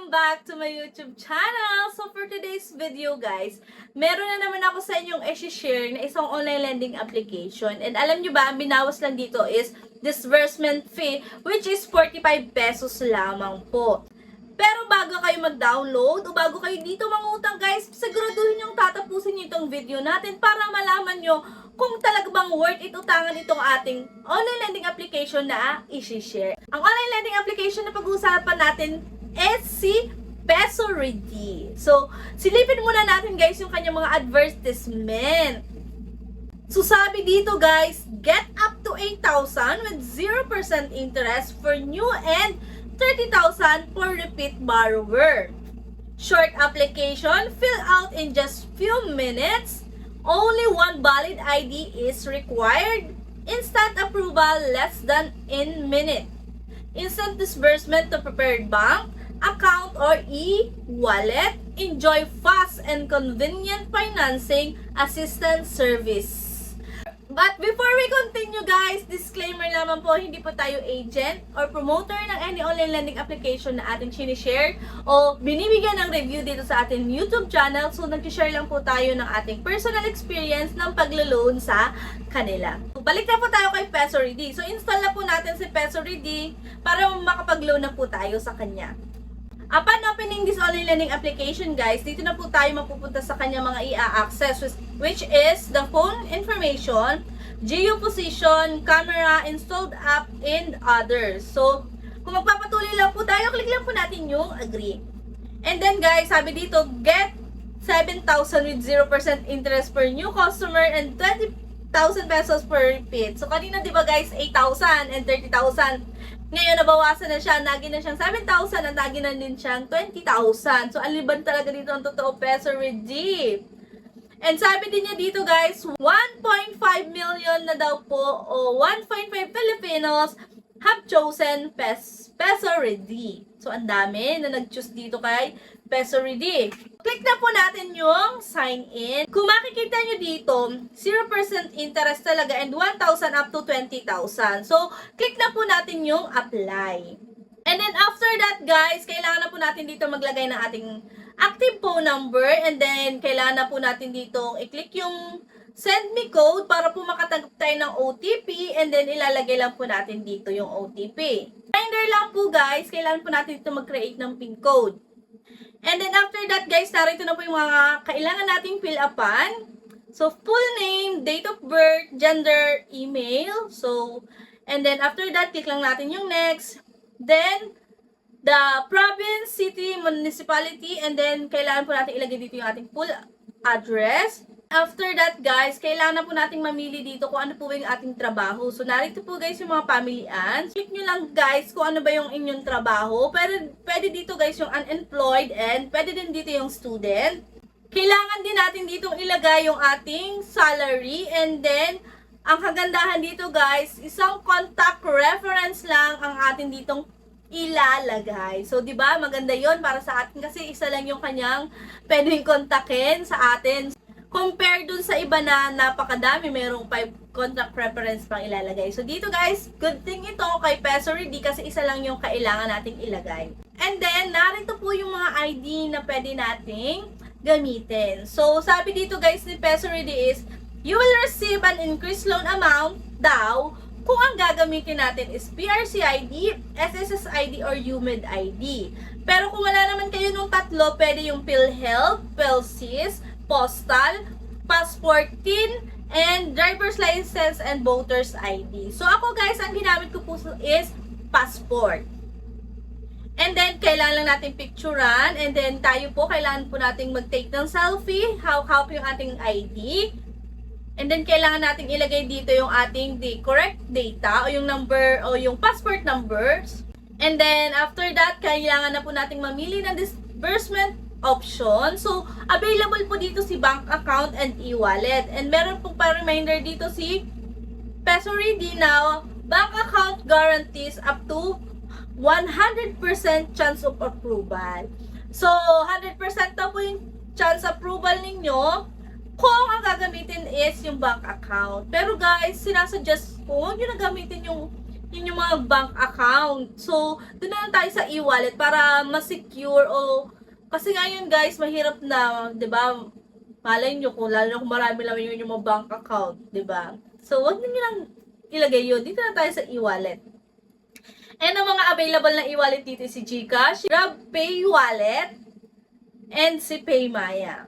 back to my YouTube channel! So for today's video guys, meron na naman ako sa inyong i-share na isang online lending application. And alam nyo ba, ang binawas lang dito is disbursement fee, which is 45 pesos lamang po. Pero bago kayo mag-download o bago kayo dito mangutang guys, siguraduhin yung tatapusin nyo itong video natin para malaman nyo kung talaga bang worth it utangan itong ating online lending application na i-share. Ang online lending application na pag-uusapan natin is si Peso-Ready. So, silipin muna natin guys yung kanyang mga advertisement. So, sabi dito guys, get up to 8,000 with 0% interest for new and 30,000 for repeat borrower. Short application, fill out in just few minutes. Only one valid ID is required. Instant approval less than in minute. Instant disbursement to prepared bank, account or e-wallet. Enjoy fast and convenient financing assistance service. But before we continue guys, disclaimer lamang po, hindi po tayo agent or promoter ng any online lending application na ating sinishare o binibigyan ng review dito sa ating YouTube channel. So nag-share lang po tayo ng ating personal experience ng paglo-loan sa kanila. So, balik na po tayo kay Peso-Ready. So install na po natin si Peso-Ready para makapag-loan na po tayo sa kanya. Upon opening this online lending application guys, dito na po tayo mapupunta sa kanyang mga i-access, which is the phone information, geo-position, camera, installed app, and others. So, kung magpapatuloy lang po tayo, click lang po natin yung agree. And then guys, sabi dito, get 7,000 with 0% interest per new customer and 20,000 pesos per repeat. So, kanina diba guys, 8,000 and 30,000. Ngayon, nabawasan na siya. Naging na siyang 7,000 at naging na din siyang 20,000. So, aliban talaga dito ang totoo Peso-Ready. And sabi din niya dito guys, 1.5 million na daw po o 1.5 Filipinos have chosen Peso-Ready. So, ang dami na nag-choose dito kay Peso-Ready. Click na po natin yung sign in. Kung makikita nyo dito, 0% interest talaga and 1,000 up to 20,000. So, click na po natin yung apply. And then after that guys, kailangan na po natin dito maglagay ng ating active phone number and then kailangan na po natin dito i-click yung send me code para po makatanggap tayo ng OTP and then ilalagay lang po natin dito yung OTP. Reminder lang po guys, kailangan po natin dito mag-create ng PIN code. And then after that guys, narito na po yung mga kailangan nating fill upan. So full name, date of birth, gender, email. So, and then after that, click lang natin yung next. Then, the province, city, municipality, and then kailangan po natin ilagay dito yung ating full address. After that guys, kailangan na po nating mamili dito kung ano po yung ating trabaho. So narito po guys yung mga pamilian. Click nyo lang guys kung ano ba yung inyong trabaho. Pero pwede dito guys yung unemployed and pwede din dito yung student. Kailangan din natin ditong ilagay yung ating salary and then ang kagandahan dito guys, isang contact reference lang ang atin ditong ilalagay. So, 'di ba? Maganda 'yon para sa atin kasi isa lang yung kanyang pwedeng kontakin sa atin. Compare dun sa iba na napakadami, merong 5 contact reference pang ilalagay. So, dito guys, good thing ito kay Peso-Ready kasi isa lang yung kailangan nating ilagay. And then, narito po yung mga ID na pwede nating gamitin. So, sabi dito guys ni Peso-Ready is, you will receive an increased loan amount daw kung ang gagamitin natin is PRC ID, SSS ID, or UMID ID. Pero kung wala naman kayo nung tatlo, pwede yung PhilHealth, PhilSys, Postal, Passport TIN, and Driver's License and Voter's ID. So ako guys, ang ginamit ko po is Passport. And then, kailangan lang natin picturean. And then, tayo po, kailangan po natin mag-take ng selfie. Hawak yung ating ID. And then, kailangan natin ilagay dito yung ating correct data o yung number o yung passport numbers. And then, after that, kailangan na po nating mamili ng disbursement option. So, available po dito si bank account and e-wallet. And meron pong pa-reminder dito si Peso-Ready na bank account guarantees up to 100% chance of approval. So, 100% daw po yung chance approval ninyo kung ang gagamitin is yung bank account. Pero guys, sinasuggest ko, huwag nyo na gamitin yung yun yung mga bank account. So, doon na lang tayo sa e-wallet para ma-secure o kasi ngayon guys, mahirap na, 'di ba? Malay nyo kung lalo na kung marami lang yun yung mga bank account, 'di ba? So, wag niyo lang ilagay yun. Dito na tayo sa e-wallet. And ang mga available na e-wallet dito si GCash, GrabPay Wallet, and si PayMaya.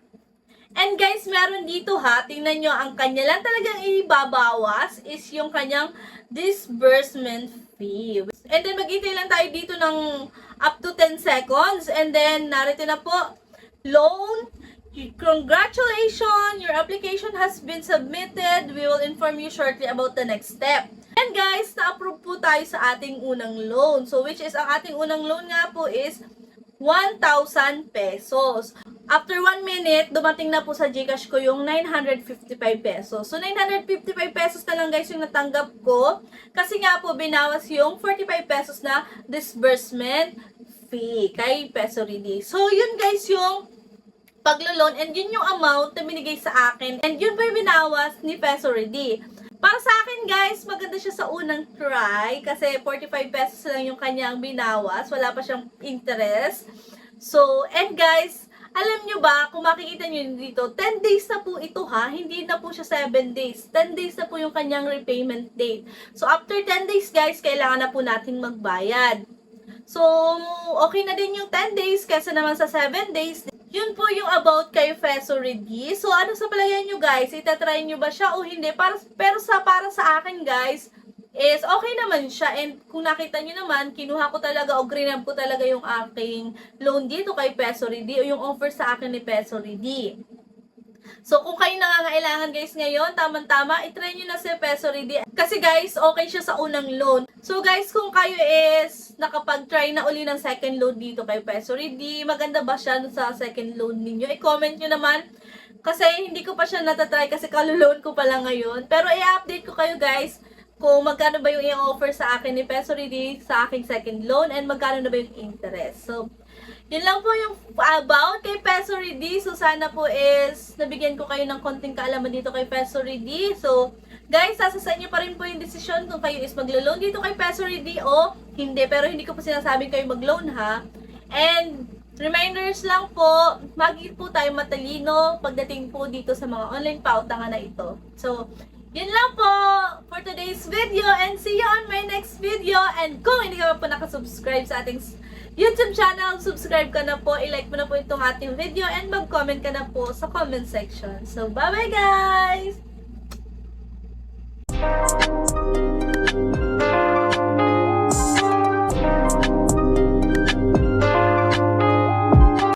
And guys, meron dito ha, tingnan nyo, ang kanya lang talagang ibabawas is yung kanyang disbursement fee. And then mag-intay lang tayo dito ng up to 10 seconds. And then narito na po, loan. Congratulations! Your application has been submitted. We will inform you shortly about the next step. And guys, na-approve po tayo sa ating unang loan. So which is, ang ating unang loan nga po is 1,000 pesos. After 1 minute, dumating na po sa GCash ko yung 955 pesos. So, 955 pesos na lang guys yung natanggap ko. Kasi nga po, binawas yung 45 pesos na disbursement fee kay Peso Ready. So, yun guys yung paglo-loan and yun yung amount na binigay sa akin. And yun po yung binawas ni Peso Ready. Para sa akin guys, maganda siya sa unang try kasi 45 pesos lang yung kanyang binawas. Wala pa siyang interest. So, and guys, alam nyo ba, kung makikita nyo dito, 10 days na po ito ha, hindi na po siya 7 days. 10 days na po yung kanyang repayment date. So, after 10 days guys, kailangan na po natin magbayad. So, okay na din yung 10 days kaysa naman sa 7 days. Yun po yung about kay Peso Ready. So, ano sa palayan nyo guys? Itatry nyo ba siya o hindi? Para sa akin guys, is okay naman siya. And kung nakita nyo naman, kinuha ko talaga o grinab ko talaga yung aking loan dito kay Peso Ready o yung offer sa akin ni Peso Ready. So, kung kayo nangangailangan guys ngayon, tamang-tama, itry nyo na si Peso Ready. Kasi guys, okay siya sa unang loan. So guys, kung kayo is nakapag-try na uli ng second loan dito kay Peso Ready, maganda ba siya sa second loan ninyo? I-comment nyo naman. Kasi hindi ko pa siya natatry kasi kaluloan ko pa lang ngayon. Pero i-update ko kayo guys kung magkano ba yung i-offer sa akin ni Peso Ready sa aking second loan and magkano na ba yung interest. So, yun lang po yung about kay Peso Ready. So, sana po is nabigyan ko kayo ng konting kaalaman dito kay Peso Ready. So, guys, nasa sa inyo pa rin po yung desisyon kung kayo is maglo-loan dito kay Peso Ready o hindi. Pero hindi ko po sinasabing kayo mag-loan ha. And, reminders lang po, magiging po tayo matalino pagdating po dito sa mga online pautangan na ito. So, yun lang po for today's video and see you on my next video. And kung hindi ka pa po nakasubscribe sa ating YouTube channel, subscribe ka na po, i-like mo na po itong ating video and mag-comment ka na po sa comment section. So, bye-bye guys!